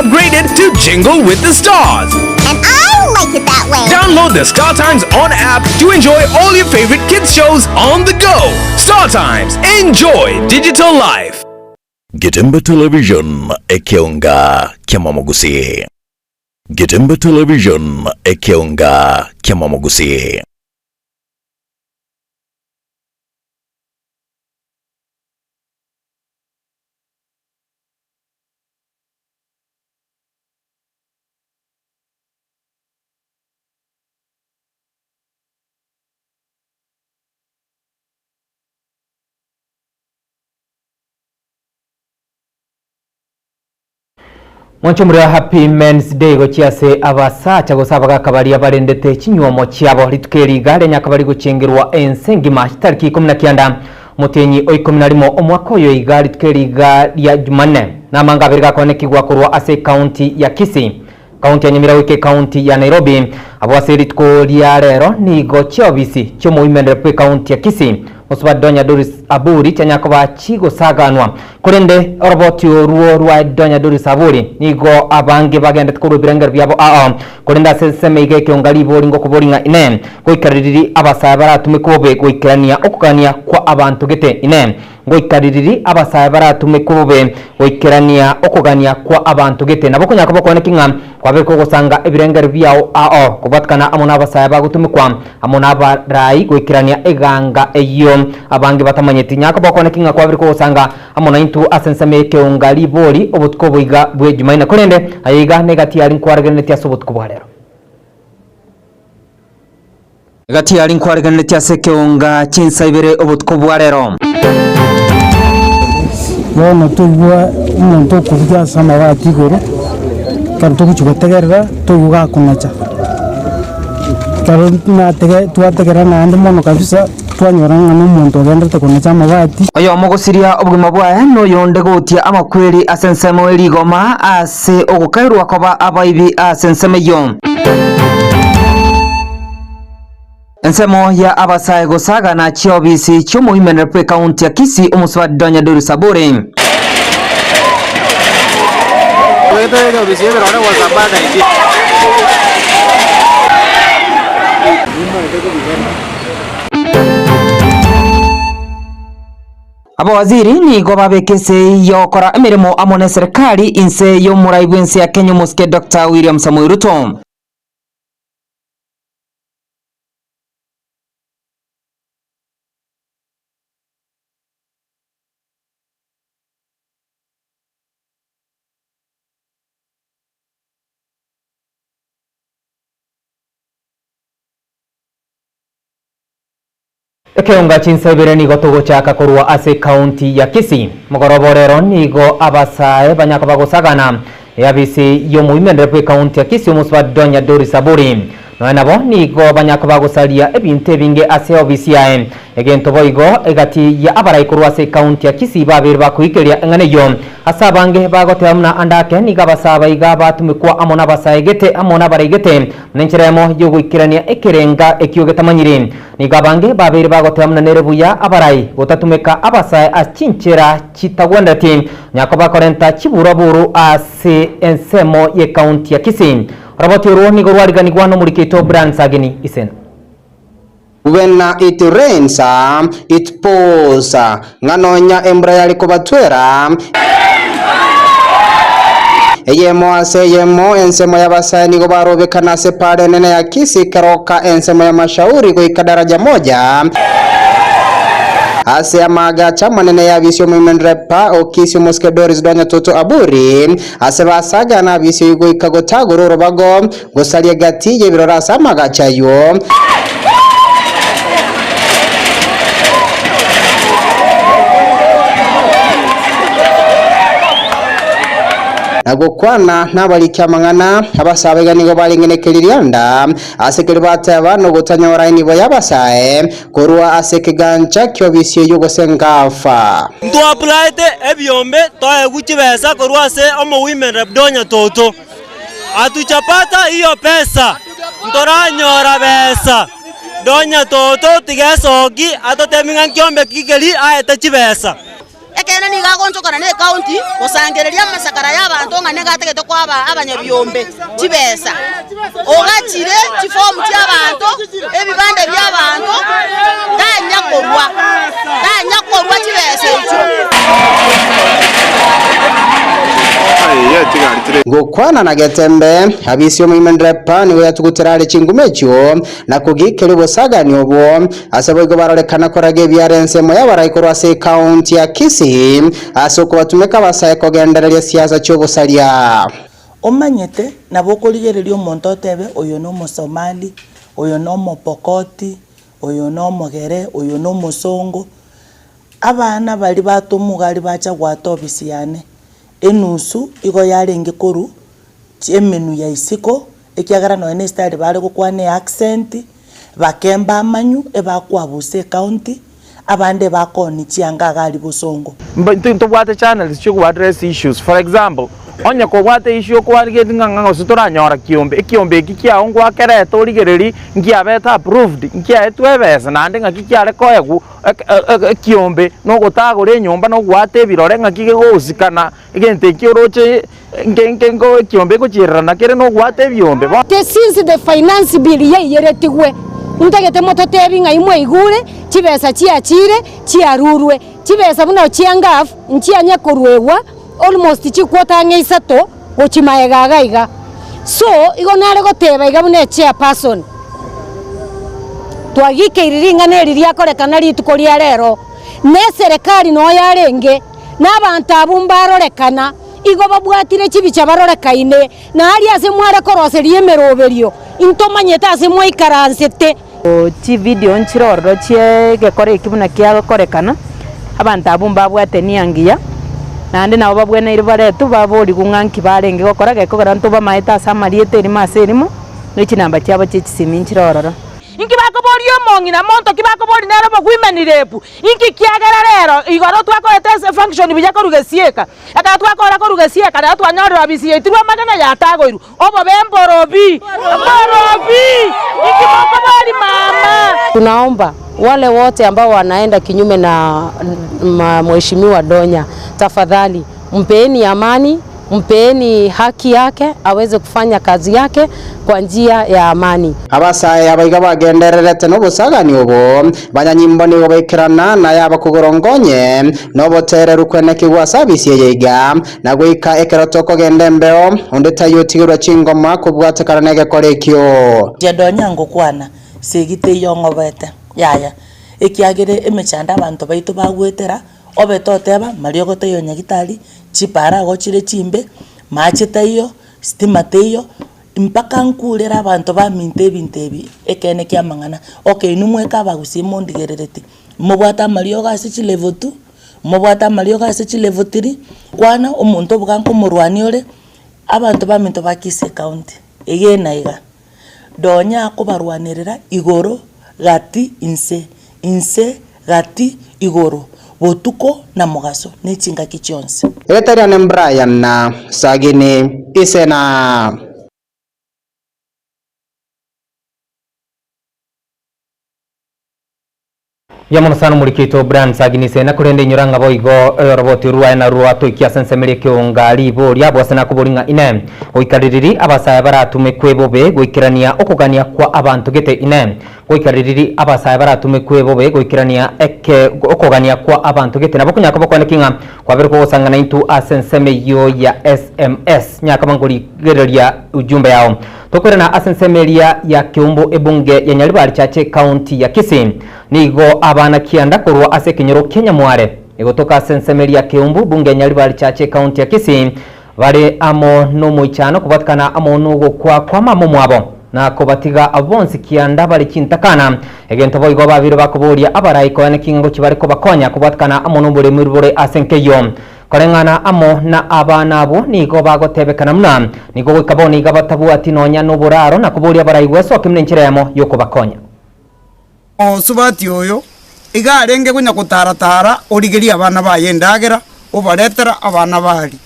upgraded to Jingle with the Stars. And I like it that way. Download the Star Times On app to enjoy all your favorite kids shows on the go. Star Times, enjoy digital life. Getembe Television ekeonga kiamamogusi. Getembe Television ekeonga kiamamogusi. Mwanchumura Happy Men's Day gochiase abasacha gosaba kabari abarendete kinywomo cyabo litukeriga lenya kabari gucengerwa ensengima tariki 19 mutenyi o 11 omwaka oyo iga litukeriga lya Jumanne namanga abirga konekigwa kurwa ase county ya Kisii county ya Nyamira county ya Nairobi abwasiritko lya rero ni gochiobisi cyo muimendere pe county ya Kisii Oswa Donya Doris Aburi chanyakoba chigo saganwa kurende roboti ruo rwa Donya Doris Aburi nigo abange bagende kuru birenga byabo kurenda seseme igeke ongali bori ngo kuboringa ine koikariri abasaya baratume kobe koikrania okugania kwa abantu gete ine ngoikariri abasaya baratume kobe koikrania okugania kwa abantu gete nabo kunyako konekinga kwabe ko gusanga ibirenga byao kubatkana amona abasaya bagutumikwa amona abarai koikrania eganga eyo abange batamanyeti nyako bakonekinga kwabiri ko usanga amona intu asenseme ke ongali bori obutko boiga bwe Jumaine kurende ayiga negati yali nkwaragene asobutko bwarero negati yali nkwaragene aseke onga chinsayibere obutko bwarero Bono tugwa umuntu kuvya sama batigoro kantu kuchutegerera tuga kunacha karuna tege tuategera nande mono kabisa twanyoranga n'umuntu agendete kunacha amabati oyo mugusiria obugima bwaye no yonde gutia amakweri asensemo erigoma ase ogukairwa koba abaibi asenseme yo ensemo ya abasaye gosaga na chiobisi cyo muhimene pe county ya Kisii umuswa Donya Doris Aburi abo waziri ni go babekese yokora emirimo amone serikali inse yo muraibwense ya Kenya Muske Dr. William Samoei Ruto Ekeonga chinsebere nigo tugochaka kurwa ase county ya Kisii mugoroborero nigo abasaye banyaka bagosagana yabisi yo muimendere pe county ya Kisii umuswa Donya Doris Aburi nabo nigo banyaka bagosalia ebinte binge ase obisi yae egento boigo egati ya abarai kurwa ase county ya Kisii babiri bakuikeria engane yo asabange bagotemna andake niga basaba iga batumikwa amona basayegete amona barigete nencheremo yo guikirania ekirenga ekiogetamanyiri niga bange babiri bagotemna nerebuya abarai gotatumeka abasaye achinchera chitagwendati nyakoba korenta chiburaburu ase ensemo ye county ya Kisii Roboti ruo nigo rwariganirwa no muri Kito Brands ageni isena When it rains, it pours. Nganonya embra yali kubatwera. Yemo ensemo y'abasaye nigo barobekana se pale nene ya Kisii karoka ensemo ya mashauri kuika daraja moja. Ase amaga chama nene ya visio mwimendrepa okisi Muske Doris Donya Toto Aburi ase basaga na visio yugo ikagotagoro robago gosalia gati ye birorasa amaga chayo nagokwana nabali kyamangana abasabega nigo balingenekelirianda asekeri bataba no gutanyora nibo yabasaye korwa asekegancha kyo bisye yugo sengafa ndo aplaite ebyombe toye guchibesa korwa se omo women rep Donya Toto atuchapata hiyo pesa ntoranyora besa Donya Toto tigesogi atoteminga kyombe kikeli aeta chibesa ekene ni gagonjokana ne county osangereria masakara y'abantu ngane gategete kwa abanyabyombe kibesa ogachire chifomu cy'abantu ebibande by'abantu danyakorwa kibesa ekyo gukwana na Getembe abisio muimendrepa niwe yatuguterare chingumekyo na kugikere busagani obwo asabwe barorekana korage byarensemo y'abarayikorwa se county ya Kisii asoko batumeka basaye kogendereria siasa cyo busalia omanyete nabokoligereria omonto otebe oyo no Mosomali oyo no Mopokoti oyo no Mogere oyo no Mosongo abana bali batumugali bacha gwatobisiane enusu igo yarenge koru emenu ya isiko ekiagara no ene style bale gukwane accent bakemba amanyu ebakwabuse county abande bakoni chianga gali busongo to bwate channels cyo address issues. For example, onye ko bwate issue ko ari nganga usitora nyora kiombe kikia ongwa kere to ligereri ngia beta approved ngia etwebesa nande ngakikia re koegu kiombe no gutagure nyumba no gwate birore ngakige gusikana igente kioroche ngengo kiombe ko chirana kere no gwate biombe since the finance bill yeretigwe ntagete moto tebi ngai mwe igure kibesa chiachire chiarurwe kibesa buno chiangaf nchianya korwewa almost chikwota ngeisato gochimaega gaiga so igonare goteba iga buno chairperson twagike iriringa neriria korekana rituko ria rero ne serikali no yarenge n'abantu abumbarorekana igo babwatire chibicha barorekaine na ali ase mware koroserie meroberio intomanyeta ase mwaikaransete chi video nchiroro chie gekore kibuna kia korekana abantu abumba bwate niangia nande nabo babwena iri baretu babori gunganki barenge gokora gekogera ntoba maeta samariete iri maserimo niki namba cyabo cy'isimi nchiroro inki bakoborio mongina monto kibakobori nero bagwimeni repu inki kiagera rero igoro twakorete function bijya korugesieka aka twakora korugesieka na twanyorora bisiye tirwa magana yatagoiru obo bemborobi inki bakobori mama. Tunaomba wale wote ambao wanaenda kinyume na mheshimiwa Donya, tafadhali mpeeni amani, mpeeni haki yake aweze kufanya kazi yake kwa njia ya amani. Abasaye abaiga bagendererete no busagani ubo banyanyimbo ni obekirana na yaba kugorongonye no botere rukwene kigwa service yeiga na gwika ekerotoko gendembeo ondeta yotigirwa chingoma kubwate karanege korekyo Donya ngokwana segite yongobete yaya ekiagere emechanda abantu baitu bagwetera obetoteba mariogo teyo nyagitari chipara gochire chimbe macheta iyo stima teyo mpaka nkulera abantu ba mintebi ekene kya mangana okay numweka bagusimo ndigererete mubwata mariogo ase level 2 mubwata mariogo ase level 3 kwana omuntu buganko murwani ore abantu ba minto bakise county egenaiga Donya kubarwanirira igoro gati inse gati igoro botuko na mugaso n'ichinga kichonse Etariane Brian na Sagini Isena. Yamono sana mulikito Brian Sagini Isena kurende nyuranga boigo roboti ruwa na ruwa to ikiasensemere kyongali bo lyabose na kuburinga ine oikariri abasaya baratume kwebobe goikirania okugania kwa abantu gete ine goikariri abasaya baratume kwebobe goikirania okugania kwa abantu gete nabo kunyaka bakwane kinga kwa berko gosangana into asenseme yo ya SMS nyaka mangori gereria ujumbe yao tokorena asensemeria ya Kiumbu ebunge ya Nyaribari chache county ya Kisii nigo abana kianda korwa ase kinyoro Kenya mware igotoka asensemeria Kiumbu bunge ya Nyaribari chache county ya Kisii bari amo no moichano kubatkana amo nugo kwa mamo mwabo na kobatiga abonsi kianda bari kintakana egento boigo babiro bakoboria abarayiko ane kingo kibari ko bakonya kubatkana amo no bure mirubure asenkeyo korengana amo na abana abo nigo bagotebekana muna nigo gwikaboni gabatabu ati nonya no buraro na kuboria barayigwe so kimnenkiremo yoko bakonya subati oyo igarenge gunya kutaratara origeria abana bayendagera ubaretera abana bari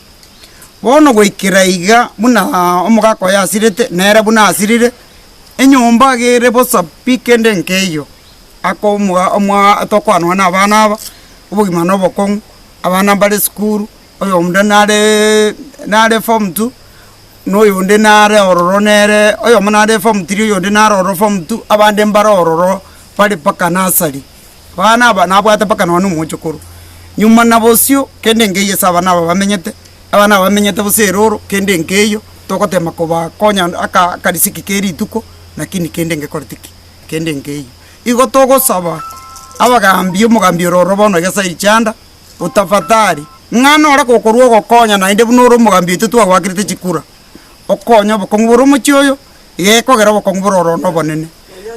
bono gwikira iga muna omugako yasirete nere buna asirire enyomba gere bosa pikende nkeyo ako omwa tokwanwa na abana aba ubugima no bokon abana bali skuru oyo munde nare form 2 no yonde nare ororo nere oyo munade form 3 yonde nare ororo form 2 abande mbara ororo pali paka nasari bana bwata paka nonu muchukuru nyuma nabosio kende ngeye sabana bamenyete buseroro kende ngeyo tokote makoba konya aka karisiki keri tuko lakini kende ngekortiki kende ngeyo igo togo saba abagambio mugambio roro bono gesa ichanda utafatari ngano ora kokorwo gokonya na inde bunoro mugambio tutu agwakirite chikura okonya bokonguboro muchioyo igekogera bokonguboro no bonene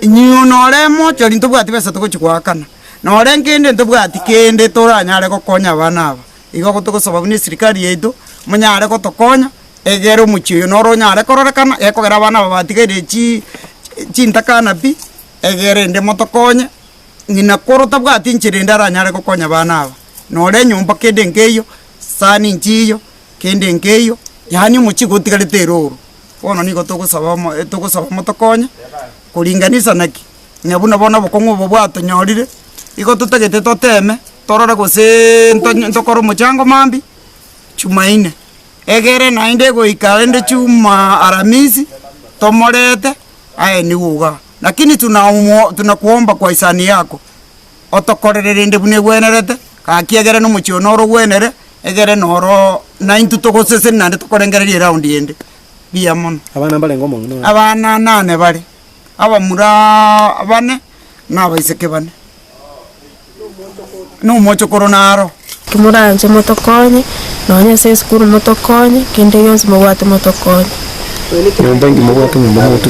nyuno remo chori ntubwati besa tugochikwakana no rengende ntubwati kende toranyare gokonya bana aba igo gotugosaba buni sirikali yetu munyare gotokonya egero muchioyo noro nyare kororekana ekogera bana babatigere chintakana bi egere inde motokonya ngina korota bwati nchirenda aranyare gokonya bana aba nore nyumba kende ngeyo sani nchiyo kende ngeyo yani muchigo tigarete roro bono nigo tugosaba motokonya kuringanisa naki nyabuna bona bokongo bobwato nyorire igo tutagete toteme torora gose ntokoro muchango mambi chumaine egere nainde go ikalende chuma aramisi tomorete aye ni uga lakini tunakuomba kwa isani yako otokorere inde bune gwenerete kakiegere no muchio noro gwenere egere noro 9 tugosese nande tokorengererie round yende biamon abana bale ngomo no abana nane bale abamura abane nabaiseke bane no mocho koronaro kimuranje motokonye nonye se skuru motokonye kende yonse mawate motokonye nyumba ngi mawate mutu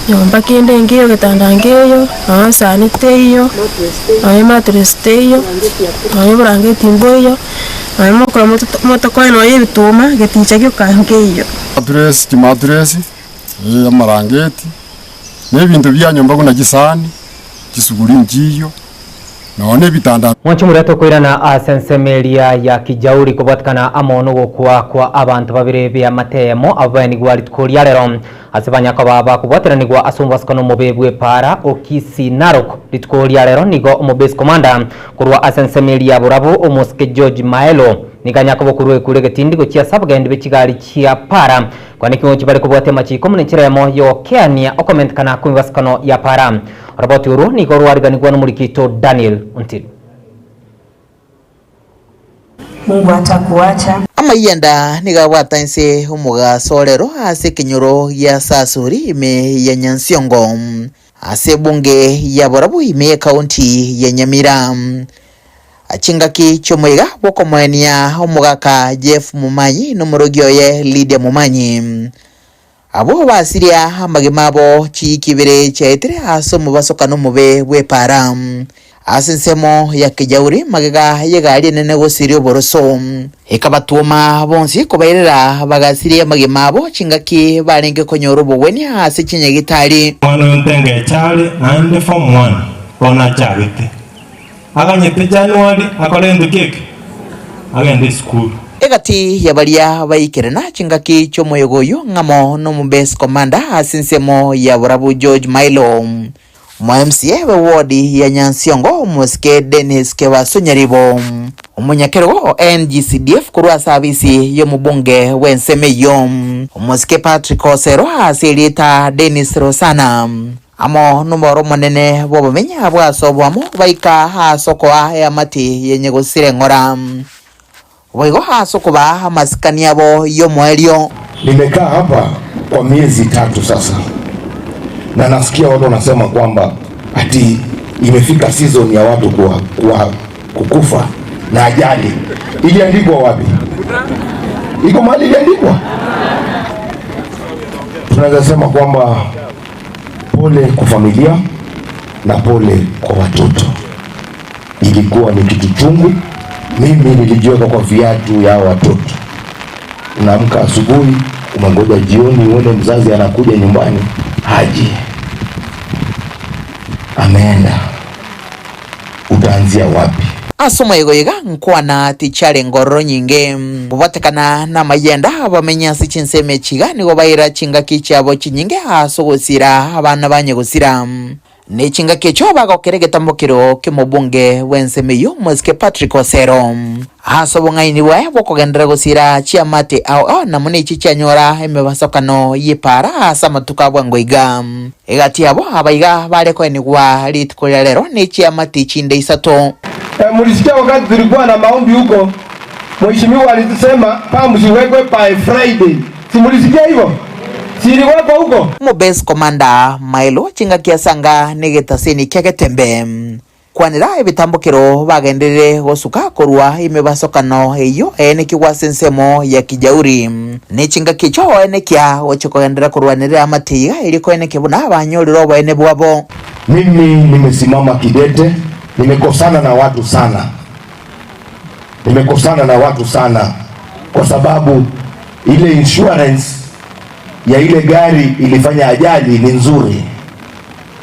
nyumba kende ngiyo getanda ngiyo sani teyo ayi matres teyo ayi brangeti mboyo ayi mokora motokonye noye bituma geticha kyo kangeyo matres ya marangeti nebintu bya nyumba kuna gisani kisuguri ngiyo none bitanda mwancho murato koirana asensemeria ya kijauri kubatkana amono gokwa kwa abantu babire bya matemo abani gwari tkoria rero asibanya ko baba kubateranirwa asumba skono mubebwe para okisi narok litkoria rero nigo umubase commander kurwa asensemeria burabo umuske George Maelo niganya ko bokurwe kurege tindi go chia sabagende bekigari chia para kwani kingo kibari kubwate machiko munechiremo yo Kenya okomment kana kubaskano ya para roboti uru niko rwariganirwa n'umurikito Daniel Untiri Mungu atakuacha amayenda nigawata nse umuga solero ase kinyoro ya Sasuri ime ya Nyansiongo ase bunge ya Borabu ime county ya Nyamira achingaki chomwega bokomwania umugaka Jeff Mumanyi n'umurogyo ye Lydia Mumanyi abo basiria amagimabo chikibere chetere aso mubasoka no mube bwepara asensemo ya kijauri magega yegali nene gosirio boroso ikabatuma bonsi kubairira bagasiria amagimabo chingaki barenge konyoro bogweni ase chinyegitari mwana ntenge chali ande form 1 kona chabite aganyete January akolendu keke agende school egati yabalia baikirana chingaki chomoyogoyo ngamo no mubase commander asinsemo ya Borabu George Maelo MCA we wodi ya Nyansiongo muske Dennis Kebasunyaribo umunyakero NGCDF kurwa service yo mubunge wensemeyo muske Patrick Osero asilita Dennis Rosana amo numero monene bobamenya bwasobwamo baika hasoko ya mati yenye gusire ngora Wego haso kubaha masikani yabo yo mwelio. Nimekaa hapa kwa miezi 3 sasa. Na nasikia watu wanasema kwamba ati imefika season ya watu kukufa na ajali. Iliandikwa wapi? Iko mahali iliandikwa? Tunaweza sema kwamba pole kwa familia na pole kwa watoto. Ilikuwa ni kitu chungu. Mimi nilijiweka kwa viatu ya watoto. Unaamka asubuhi, umengoja jioni uone mzazi anakuja nyumbani, haji. Ameenda. Utaanzia wapi? Asoma yiga nkwana tichale ngoro nyinge bubatekana na mayenda bamenya sichinseme chiga nigo bayira chinga kichabo chinyinge asogosira abana banye gusira ni chinga kicho bagokere gitambukiro kimubunge wensemeyo Mweske Patrick Osero hasobongaini we bokogendera gusira chiamate ao na mune ichi cyanyora emebasokano yipara asa matuka bwangoiga egati abo abaiga bare kwenigwa litkolera lero ni chiamate chinde isato. Mulisikia wakati tulikuwa na maombi huko, mheshimiwa alitusema pambu siwekwe by Friday. Si mulisikia hivyo? Siliwekwa huko. Mobes Commander Mailo chinga kiasanga negetaseni kyagetembe kwanira ebitambukiro bagendere gosuka korwa imebasokano eyo ene kiwasensemo ya Kijauri ne chinga kicho ene kya ochokogendera korwanira amatiga iliko ene kibuna abanyoriro bene bwabo. Mimi nimesimama kidete, nimekosana na watu sana kwa sababu ile insurance ya ile gari ilifanya ajali ni nzuri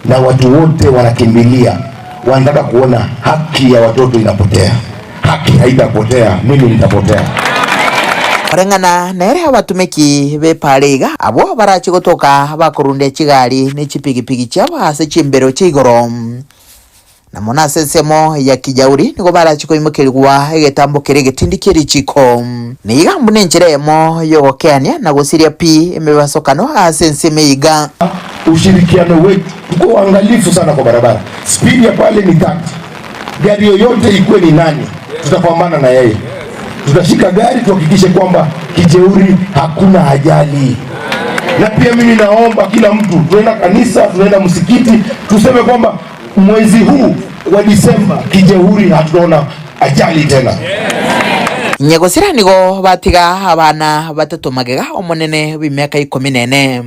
na watu wote wanakimbilia, wanataka kuona haki ya watoto inapotea. Haki haitapotea, mimi nitapotea. Orengana nere abatumeki bepariga abo barachi gotoka bakurunde chigari ne chipigipigi cyabo hase chimbero chigoro na mona sensemo ya Kijauri niko barachi ko imukirwa egetambukire getindikiri chiko niga mbune ncheremo yogokania na gusiria pi emebasokano asensemiga. Ushirikiano wetu tuko angalifu sana kwa barabara. Speed ya pale ni 30. Gari yoyote ikuwe ni nani, tutapambana na yeye. Tutashika gari tuhakikishe kwamba Kijeuri hakuna ajali. Na pia mimi naomba kila mtu, tunaenda kanisa, tunaenda msikiti, tuseme kwamba mwezi huu wa Disemba Kijeuri hatunaona ajali tena. Nyegosira nigo batiga abana batatu magega omonene w'imyaka 14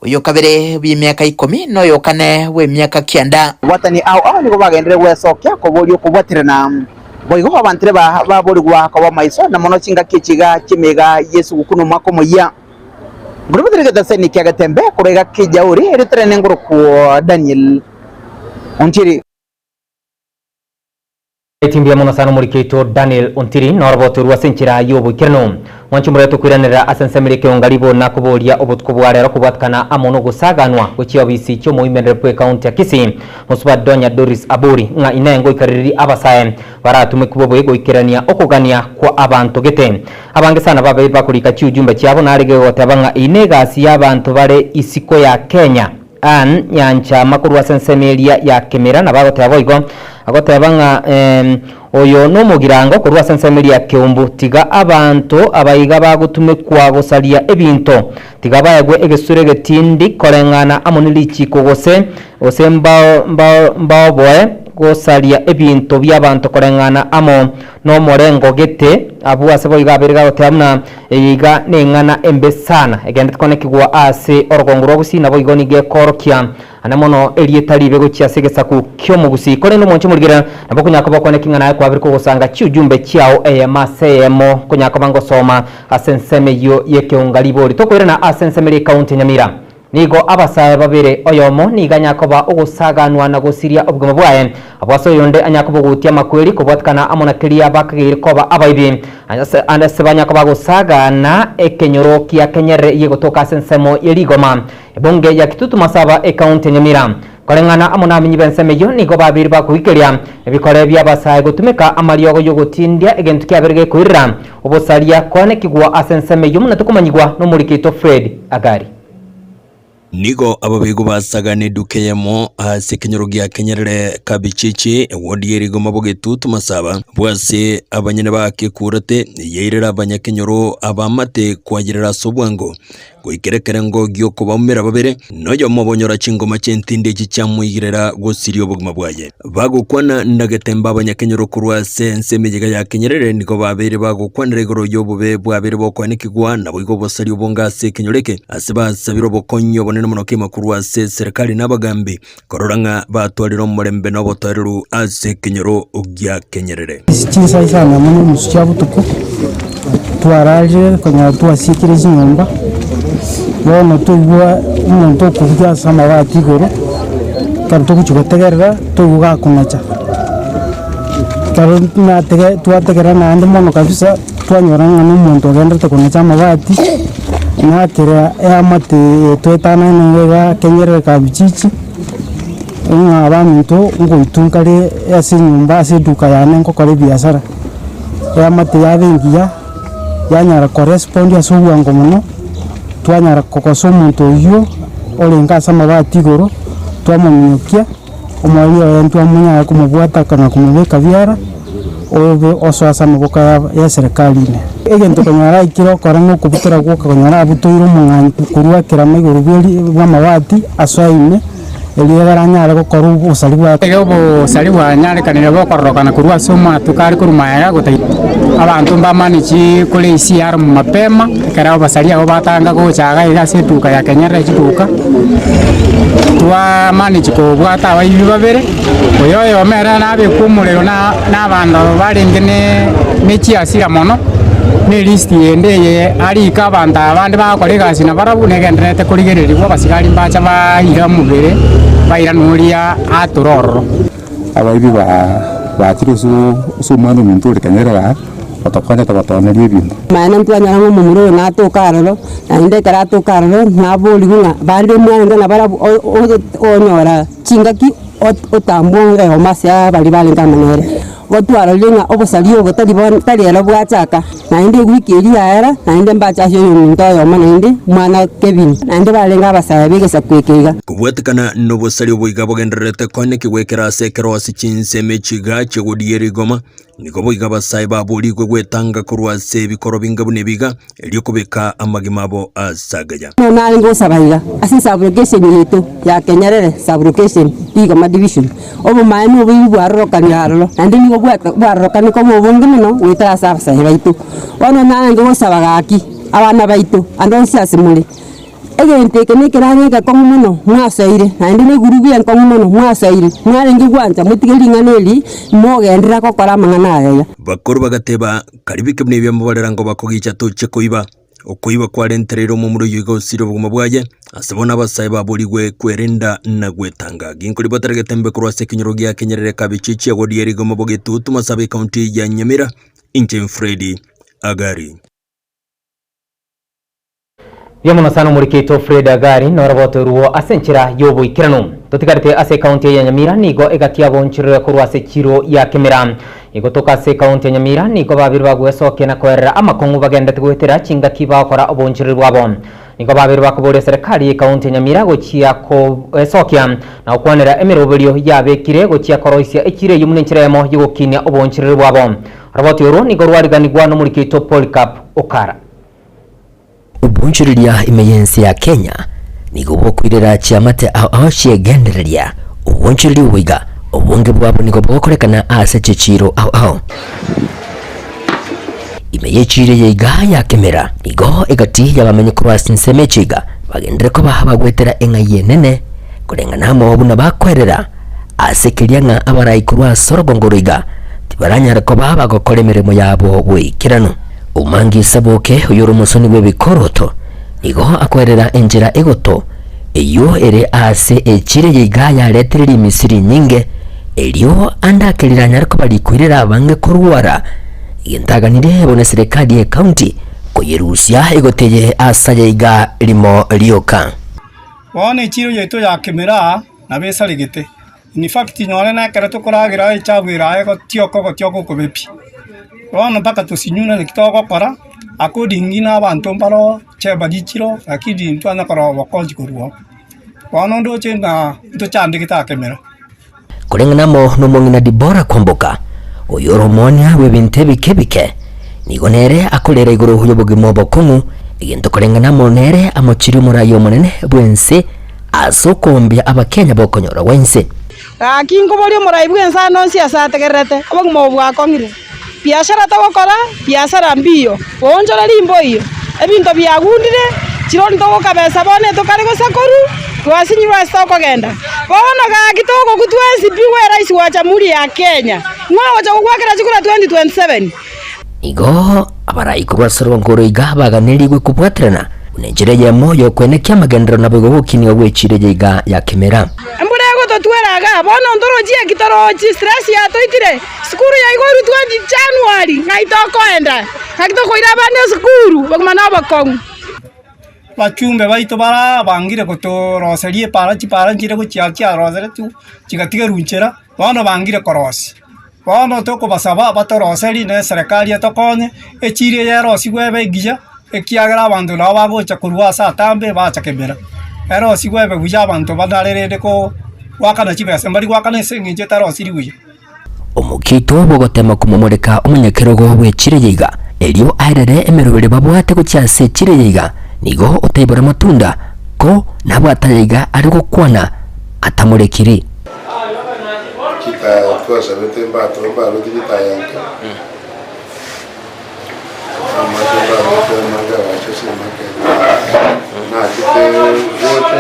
uyo kabere b'imyaka 10 no yokane w'imyaka 9 watani ao nigo bagendere gwesokya kobolyo kubwatirana boigo abantire baborigwa ko maiso na mono chinga kichiga kimega Yesu gukuno mako moya ngurubire gaseni kyagatembe kurega Kijauri eritrene ngoro ku Daniel Ontiri Etimbia mono sana murikeito Daniel Ontiri norboto ruasenchira yobo kirno wanchumure to kwiranira asensemire ke ongalibo na kuboria obutkubware rokubwatkana amono gusaganwa guchia bisi cyo muimendere pwe county ya Kisii musuba Donya Doris Aburi nga inengo ikariri abasaye baratume kubobo goikirania okugania kwa abantu gete abange sana babe bakurika cyujumba cyabo narige gotabanga inegasi y'abantu bare isiko ya Kenya an yancha makuru asensemeria ya Kemera na bagotabo igo agotabanga oyo no mugirango kurwa sensemeria Kiumbu tiga abantu abayiga bagutume kwa gosalia ebinto tiga bayagwe egesure getindi korengana amonili chikogose osemba mbao boe gosalia ebinto by'abantu korengana amo no morengo gete abu asebo igabirga gotamna iga nengana embesana egende konekigwa ase orogonguro gusina boigo nige korokya anamono elietalibe gochya segesaku kyo mugusi kore no monche murgira nabo kunyako bakonekingana kwa biriko gusanga cyujumbe cyao masemo kunyako bangosoma asenseme yo yekeungalibori tokorena asenseme county Nyamira nigo abasaye babere oyomo niganyako ba ogusaganwa na gusiria obugoma bwaye abwaso yonde anyako bogutia makweri kubwatkana amona kiria bakagire koba abaibi andase banyako bagusagana ekenyoro kia kenyere yegotoka sensemo yeligoma ebonge ya kitutu masaba county Nyamira korengana amona minyibenseme yo nigo babiri bakuikeria ebikore byabasaye gutumika amariogo yogotindia egentu kyaberege kuirira obosaria kone kigwa asenseme yo muna tukumanyigwa no murikito Fred Agari nigo ababigo basagane dukeyemo hasi kenyoro gya kenyerere kabichichi wodi erigo mabogetu tumasaba bwase abanyene bake kurate yeirera abanyakenyoro abamate kwagirira sobwango goikerekere ngo gyoko bamera babere noyo mobonyora chingoma chentinde chichamuyirera gosirio buguma bwaye bagukwana ndagatemba abanyakenyoro kurwa sensemejega ya kenyerere niko babere bagukwanira igoro yobube bwabere bokwanikigwa nabo igo bosario bongase kenyoreke aseba sabiro bokonyo bonene munoke makuru se serikali nabagambi kororanga batwariro murembe no botareru ase kenyoro ugya kenyerere chisa sana muno musya butuku twaraje konya twasikire zinyumba bono tuwa umuntu kuvya sama batigoro kanto kuchugotegerera tuga kunacha karuna tege twategera nande mono kabisa twanyoranga n'umuntu agenda kunacha amabati nakira amate twetana n'ega kenyerere kabichichi abantu ngoitunkare ase nyumba ase duka yane nkokore biashara yamate yabengia yanyara correspond ase obwango mono twanyara kokosa omonto oyo orenga ase amabati igoro twamominyokia omwari oyo ntwamunyara kumobwata kana kumobeka biara obe osoasa amaboko ya serikali ine egento konyara ikiro okora ng'okobutera gwoka konyara abutoire omong'anyi kurwakera amaigoro bw'amabati asoaine eliyo baranyare gukora ubusari bwa obusari bwanyarekanire bokororokana kurwa ase omwatuka ari korumayaga gotai abantu mbamanichi kore ICR mu mapema ekera obasari abo batanga gochaga ase etuka ya Kenyerera echiduka twamanichi kobwata abaibi babere oyo omera nabekwa omorero n'abantu barenge nechiasira mono ne list yendeye arika abantu abandi bakora egasi na barabu negenderete kurigereribwa basigari mbacha baira mubere baira nuria aturoro abaibi bakiri so mano mintu Kenyerera otokanya tabatonerie bintu mana ntwanya ngo mumuro na tokaroro na inde kara tokaroro na boli gunga bande mwana na barabu onyora chingaki otambonge omasya bali balengamanere watwara linga obosali obotali ero bwachaka nainde wiki yaera nainde mbacha yo mintoyo nainde mwana Kevin nainde balenga abasaya bigesa kwekega kubwetekana n'obosali obuiga bugendererete kone kigwekera ase ekero ase chinseme chiga chigodieri goma niko boiga basaya babuligwe gwetanga korwa ase ebikoro binga bune biga eliokobeka amagima abo asagaya nali ngosabaiga ase sublocation yetu ya Kenyerere sublocation biga division obo maenu obu bwarorokani harolo nainde nigo bwarorokani ko bobonge muno wetara sabasaya baitu ono nange gosabagaki abana baitu andonsi asimuli egente kenekerangeka ko muno mwasoire nainde ne gurubi en ko muno mwasoire mwarengi gwanja mutigeringaneli mogendera kokora mangana aya bakoro bagateba karibike bune bya mubarera ngo bakogicha toche koiba okoiba kwarenterero mu muro yigo siro buguma bwaje asabona abasaye babuligwe kwerenda na gwetanga ginko libatarage tembe kurwa sekinyoro gya Kenyerera kabichichi agodieri goma bogetu tumasabe county ya Nyamira inche Freddy Agari Yomuno sana murikito Fred Agari noraboto ruo asenchira yobo ikirano totikarite ase county ya Nyamira nigo egatia bonchire kurwa ase chiro ya Kemera igotoka ase county ya Nyamira nigo babiri bagwesoke na kwerera amakongu bagendete gwetera chinga kibakora obonchire bwabo nigo babiri bakobore serikali ya county ya Nyamira gochia ko esokya na okwanera emeroberio yabekire gochia koroisia ekire yumunenchiremo yigokinya obonchire bwabo raboto ru nigo rwariganigwa no murikito Polycarp Okara ubunchiriria imeyensi ya Kenya nigo bokwirira chiamate aho chiegendereria ubunchiriri wiga obunge bwabo nigo bokorekana ase chichiro aho imeyechire yiga ya Kemera nigo egati yabamenye kurwasi nseme chiga bagendere ko bahabagwetera engaye nene kurengana mo obuna bakwerera ase kirianga abarai kurwa sorogongoriga tibaranyara ko babagokora emirimo yabo wikirano umangi saboke uyoro musoni webikoroto nigo akwerera enjira egoto iyo ere ase echire yiga ya letereri misiri nyinge elio andakirira nyariko balikwirira bange korwara yentaganire bone serikali ya county koyerusia egoteye asa yiga limo lioka wone chiro yeto ya Kemera na besaligete in fact nyone na karato koragira echabwira ego tioko kobepi wana baka tusinyuna nikitoko kora according na abantu mbaro cheba gichiro akidi ntwana kora bakonji kurwa wana ndo chena ndo chande kita Kemera kurengana mo numongina Dibora Kwamboka oyoro monya webintebi kebike nigonere akolera iguru huyo bugimo bokungu igento kurengana mo nere amochiri murayo monene bwense asokombya abakenya bokonyora wense akingo boli murai bwensa nonsi asategerete abagmo bwakongire biashara togokora biashara mbio wonjora limbo iyo ebinto byagundire chironi togokabesa bone tokari gosakoru twasinyirwa stoko genda bono ga kitoko kutwensi biwe rais wa Jamhuri ya Kenya mwawo cha kukwakira chikura 2027 igo abarai kurwasoro ngoro igabaganirigwe kubwatrana unenjere ya moyo kwenekia magendero na bego bukini wechire yiga ya Kemera ambulego totweraga bono ndoroji kitoroji stress ya toitire skuru ya igoru 20 January ngaitoko enda kakitoko ira bane skuru bagumana bakongu bachumbe baitu barabangire gotoroserie para chipara nchire gochiachia rosere tu chigatiga runchera bono bangire korosi bono tokobasaba batoroseri ne serikali etokonye echire yerosi gwebe giya ekiagera abanto nabo bagocha korwa ase atambe bacha kemera erosi gwebe buya abanto badarerede ko wakana chibese mbari wakana eseng'enche tarosiri buya omukito bogotema kumomoreka omunyakerogo bwechire yiga elio airere emerobere babwate gochiase chire yiga nigo otaibora matunda ko nabwatayiga ari gokwana atamurekiri kita twasa bete mbato balo titayanga amato balo manga wacho simake na kite wote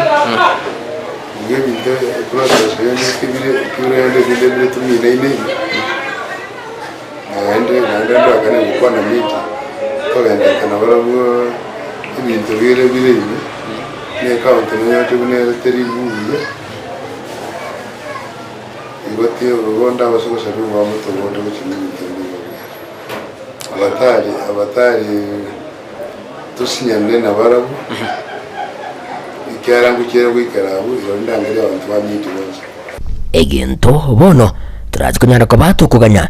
ngibinte process yene kibire tumine ine naende ndakane gukwana miti togenda kana barabo ibintu bire ine ne account n'yote bune teribuye ibati ugonda basogosaru wa mutobondo bukimite abatari tusinyane na barabu ikarangu kera gwikarabu irondangire abantu bamiti bose egento bono turazikunyara ko batukuganya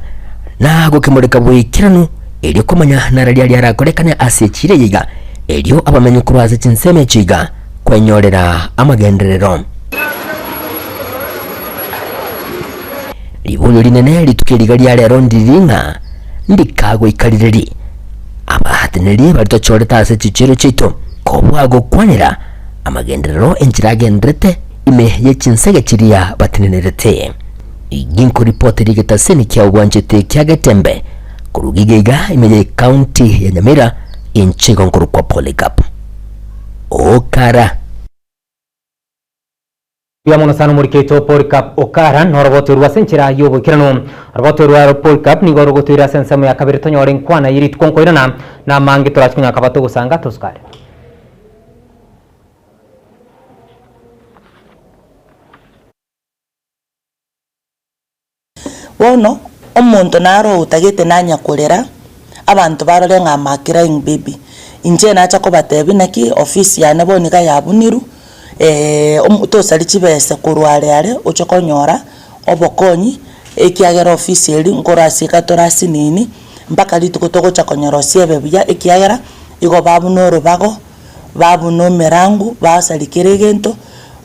na gukimurika bwikiranu eri kumanya nararia ryarakorekane asechire yiga elio abamenye kurwaza chinseme chiga kwenyorera amagenderero libulyo linene litukiriga lya lero ndiringa ndikago ikarireri abahataniri baritochoreta ase chichiro chito kobwago kwanira amagenderero enchiragendrete ime yechinsege chiria batinenerete iginko report rigetaseni kya ugwanjete kya Getembe kurugigega ime county ya Nyamira inchigo nkuru kwa Polycarp Okara Biamono sana muriketo Polycarp Okara noroboto rwasenchira yobo kirano roboto rwa Polycarp ni gorogoto ira sensamo ya kabiri tonyore nkwana yiri tkonkoirana na mange turachkunya kabato gusanga toskare wono omonto naro utagete nanya kolera abantu barore ngamakira ing baby inje nacha ko batebi naki office ya nebo nika yabuniru tosali chibese kurware are uchokonyora obokonyi ekiagera office eri nkorasi katorasi nini mpaka lituko chakonyoro siebe buya ekiagera igo babunoro babu no merangu basalikire gento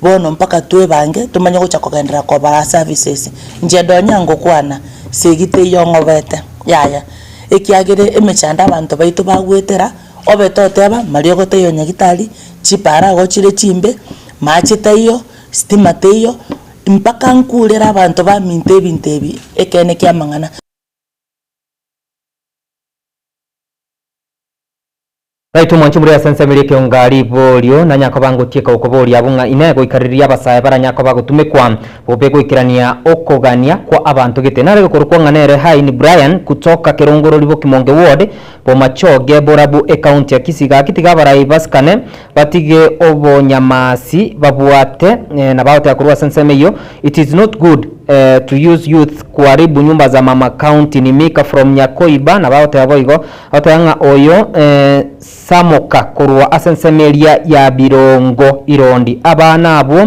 bono mpaka twe bange tumanye gocha kogendera ko bara services nje donyango kwana segite yongo bete yaya ekiagere emechanda abantu baitu bagwetera obetoteba mario goteyo nyagitali chipara gochire chimbe machiteyo stima teyo mpaka nkulera abantu ba mintebi ekene kyamangana Raitu mwanchi muri asensemire ke ongari bolio na nyako bango tieka okobori abunga inego ikariria abasaye bara nyako bago tumekwa bobego ikirania okogania kwa abantu gitenare gokorwa nganere Haini Brian kutoka Kirongoro libo Kimonge ward bomachoge borabu account ya Kisiga kitiga bara ibaskane batige obonyamasi babuate na baute akurwa sensemeyo it is not good to use youth kuharibu nyumba za mama county ni Mika from Nyakoiba na baute aboigo atanga oyo samoka kurwa asensemeria ya Birongo Irondi abana abo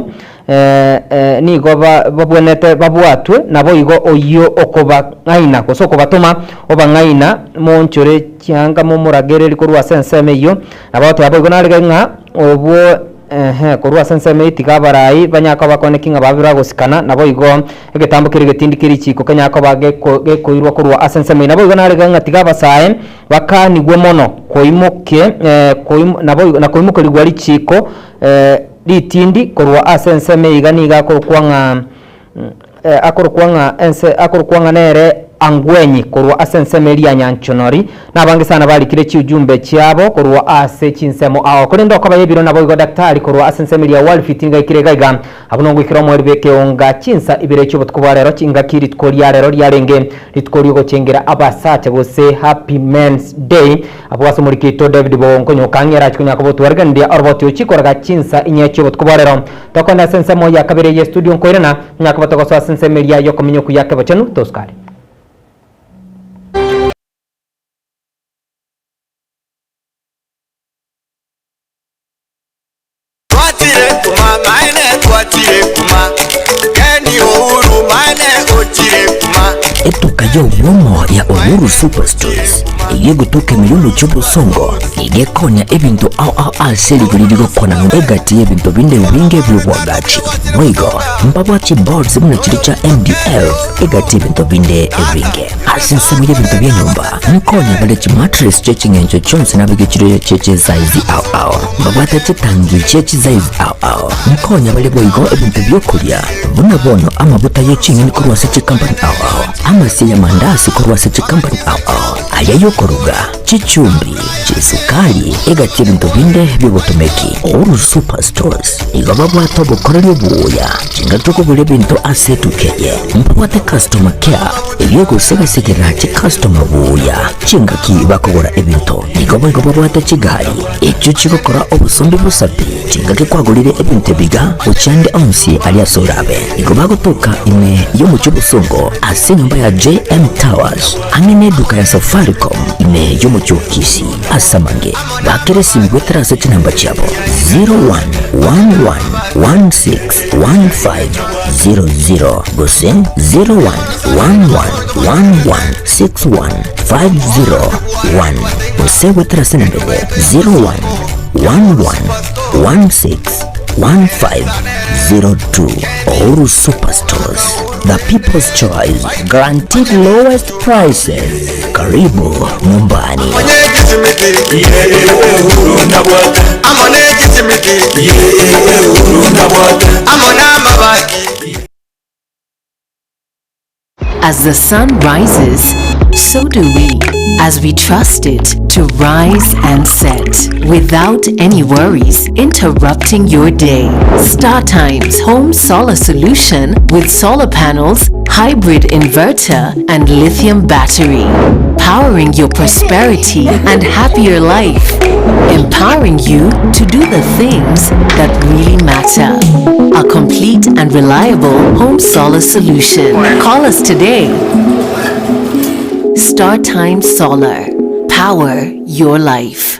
nigo babonete babwatwe nabo igo oyo okoba ngaina kosoko batoma obangaina monchore cyanga mu muragere kurwa asensemeyo nabato aboigo nariga obo kurwa senseme itiga barayi banyako bakonekinga babira gusikana nabo igo egetambukire getindikiri chiko kanyako bagekoirwa kurwa asenseme nabo igo nariga ngatiga basaye bakanigwe mono koimoke nabo na koimoke rigwari chiko litindi kurwa asenseme iganiga akorukwanga nere angwenyi kurwa asensemeria nyanchonori nabange sana balikire cyujumbe cyabo kurwa ase chinsemo aho kuri ndoko bayebiro nabo igo daktari kurwa asensemeria wall fitting ikirega abunongo ikiro mu ribeke onga chinsa ibire cyo butkubarero kinga kiri tkoria rero ryarenge litkori go cengera abasache bose happy men's day abwaso muri kito David Bongo nyokangera cyunya ko butwarga ndia orbotyo chikoraga chinsa inyecyo butkubarero tokona sensemo ya kabere ye studio nkoirana nyako batogo asensemeria yo kominyo kuyake bachenu toskari otire kuma maine twatire kuma Keni Uhuru maine otire kuma Etukayo womo ya Uhuru Superstores igiye gutuka milulu cy'ubusongo igiye konya ebintu ao aseli guliriro kona egati ebintu binde winge by'ubwagaci mwigo mbabwaci boards muna chiricha MDF egati ebintu binde ebinge asinsamu y'ebintu by'enyumba mkonya balechi mattress chechingenjo chonse nabigechiro cheche size ao mbabwata chitangi chechi size ao mkonya bale boigo ebintu byokulya buna bono amabuta y'echingeni kurwase chikampani ao amasi ya mandasi kurwase chikampani ao ayayo koruga chichumbi chisukali egati ebintu binde byobotomeki Uhuru Superstores igababwa tobo korelyo buya chingatoko bule bintu asetukeye mpwate customer care ebyego segasigera chi customer buya chingaki bakogora ebintu igababwate chigali echo chigokora obusombi busapi chingaki kwagulire ebintu biga uchande onsi aliya sorabe igobagotoka ime yo muchubusongo ase nyumba ya JM Towers amene duka ya Safaricom ime yo muchukisi asamange bakeresi mgweterase chinamba chabo 0111161500 gose 0111116150 gose weterase nambele 0111161502 Uhuru Superstores, the people's choice, guaranteed lowest prices. Karibu nyumbani. As the sun rises, so do we, as we trust it to rise and set without any worries interrupting your day. StarTimes Home Solar Solution with solar panels, hybrid inverter, and lithium battery. Powering your prosperity and happier life. Empowering you to do the things that really matter. A complete and reliable home solar solution. Call us today. StarTimes Solar. Power your life.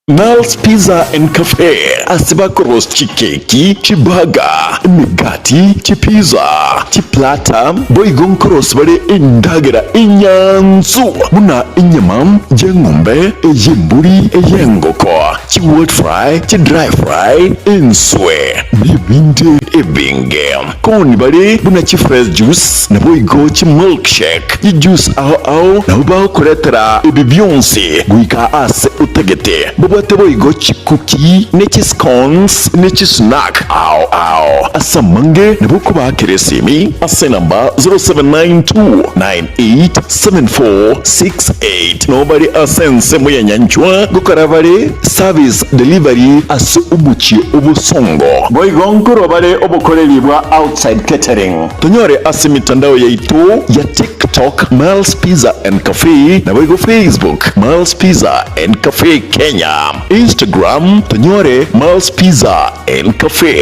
Mel's Pizza and Cafe asibakoros chikeki, chibaga, migati, chipizza, chiplata, boigonkoros bare indagera inyanzu, muna inyamam, jengombe, ejimburi, eyengoko, chi wet fry, chi dry fry, inswe, bibinde ebinge. Koni bare, muna chi fresh juice, na boigo chi milkshake, chi juice ao, na ubao kuretera ebibionse, guika ase utegete. Watabo igo chikuki, nechi scones, nechi snack. Ow. Asamange, nabuko ba keresimi. Ase namba 0792987468. Nobody asense moya nyanchwa. Gukaravare service delivery asu ubuchi ubusongo. Boigonkuro bare obukorelibwa outside catering. Tonyore ase mitandao ya itu ya TikTok Mel's Pizza and Cafe. Na boigo Facebook Mel's Pizza and Cafe Kenya. Instagram, Tonyore Mel's Pizza and Cafe.